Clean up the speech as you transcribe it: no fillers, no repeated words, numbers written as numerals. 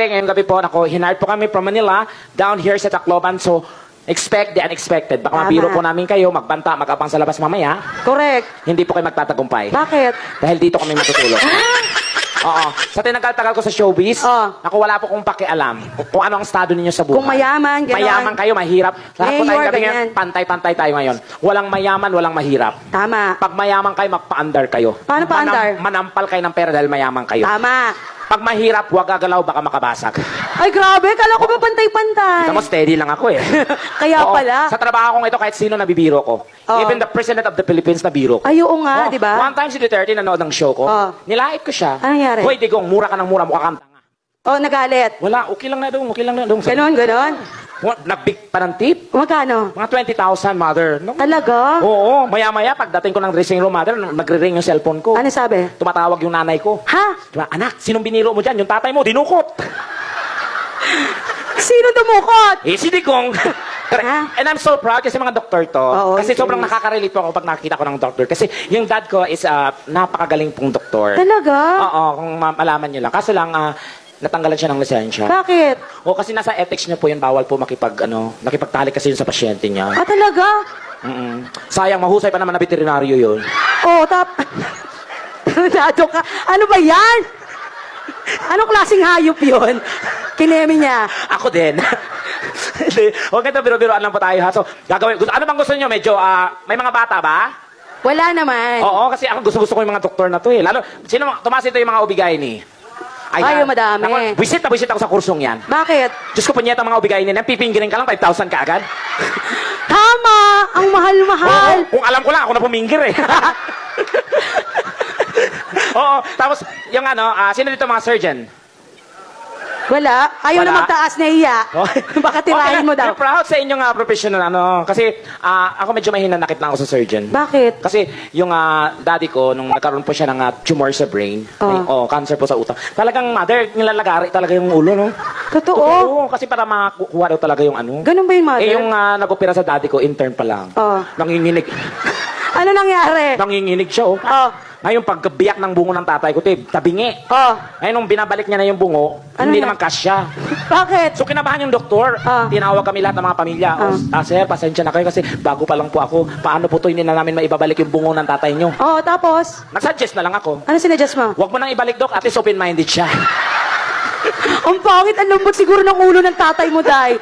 Ngayong gabi po, hinard po kami from Manila, down here sa Tacloban, so expect the unexpected. Baka mabiro po namin kayo, magbanta, mag-abang sa labas mamaya. Correct. Hindi po kayo magtatagumpay. Bakit? Dahil dito kami matutulog. Oo. Sa tinagal-tagal ko sa showbiz, wala po kong pakialam kung ano ang estado ninyo sa buhay. Kung mayaman, gano'n. Mayaman kayo, mahirap. Lahat po tayo gabi ganyan. pantay-pantay tayo ngayon. Walang mayaman, walang mahirap. Tama. Pag mayaman kayo, magpa-andar kayo. Paano pa-andar? Manampal kayo ng pera dahil mayaman kayo. Tama. Pag mahirap, huwag gagalaw, baka makabasag. Ay, grabe. Kala ko ba pantay-pantay? Tama, steady lang ako eh. Kaya pala. Sa trabaho kong ito, kahit sino nabibiro ko. Even the President of the Philippines nabiro ko. Ay, oo nga, di ba? One time si Duterte nanood ng show ko. Nilait ko siya. Ano nangyari? Hoy, Digong, mura ka ng mura, mukha kang tanga. Nagalit. Wala, okay lang na doon, okay lang na doon. Ganon. Nagbig pa ng tip. Magkano? Mga 20,000, mother. No? Talaga? Oo, maya-maya, pagdating ko ng dressing room, mother, nagre-ring yung cellphone ko. Ano sabi? Tumatawag yung nanay ko. Ha? Diba, anak, sinong biniro mo dyan? Yung tatay mo, dinukot. Sino dumukot? Si Digong. And I'm so proud kasi mga doktor to. Kasi sobrang nakaka-relate po ako pag nakakita ko ng doktor. Kasi yung dad ko is napakagaling pong doktor. Talaga? Oo, kung malaman nyo lang. Kaso lang, natanggalan siya ng lisensya. Bakit? Kasi nasa ethics niya po yun, bawal po makipagtalik kasi yun sa pasyente niya. Talaga? Sayang, mahusay pa naman na veterinaryo yun. Nado ka. Ano ba yan? Anong klaseng hayop yun? Kinemi niya. Ako din. Huwag ito, biro-biroan lang po tayo ha. So, gagawin. Ano bang gusto niyo? Medyo, may mga bata ba? Wala naman. Oo, kasi ako gusto ko yung mga doktor na to eh. Lalo, tumaas ito yung mga obigayni. Ay, madami. Buisit ako sa kursong yan. Bakit? Diyos ko, punyeta mga obigayni na, pipinggirin ka lang, 5,000 ka agad. Tama! Ang mahal-mahal. Kung alam ko lang, ako na pumingir eh. Oo, tapos, yung sino dito mga surgeon? Wala. Ayaw na magtaas na iya. Baka tirahin mo daw. I'm proud sa inyong professional, kasi ako medyo mahinanakit lang ako sa surgeon. Bakit? Kasi yung daddy ko, nung nagkaroon po siya ng tumor sa brain, cancer po sa utak, talagang mother, nilalagari talaga yung ulo, no? Totoo? Kasi para makakuha daw talaga yung Ganun ba yung mother? yung nag-opera sa daddy ko, intern pa lang. Nanginginig. Ano nangyari? Nanginginig siya, Ngayon, pagbiyak ng bungo ng tatay ko, tabingi. Ngayon, nung binabalik niya na yung bungo, hindi naman kasya. Bakit? So, kinabahan yung doktor. Tinawag kami lahat ng mga pamilya. Sir, pasensya na kayo kasi bago pa lang po ako. Paano po hindi na namin maibabalik yung bungo ng tatay nyo? Tapos? Nag-suggest na lang ako. Ano sinuggest mo? Huwag mo nang ibalik, Dok. At least open-minded siya. Ang pangit, ang lambot siguro ng ulo ng tatay mo, Day.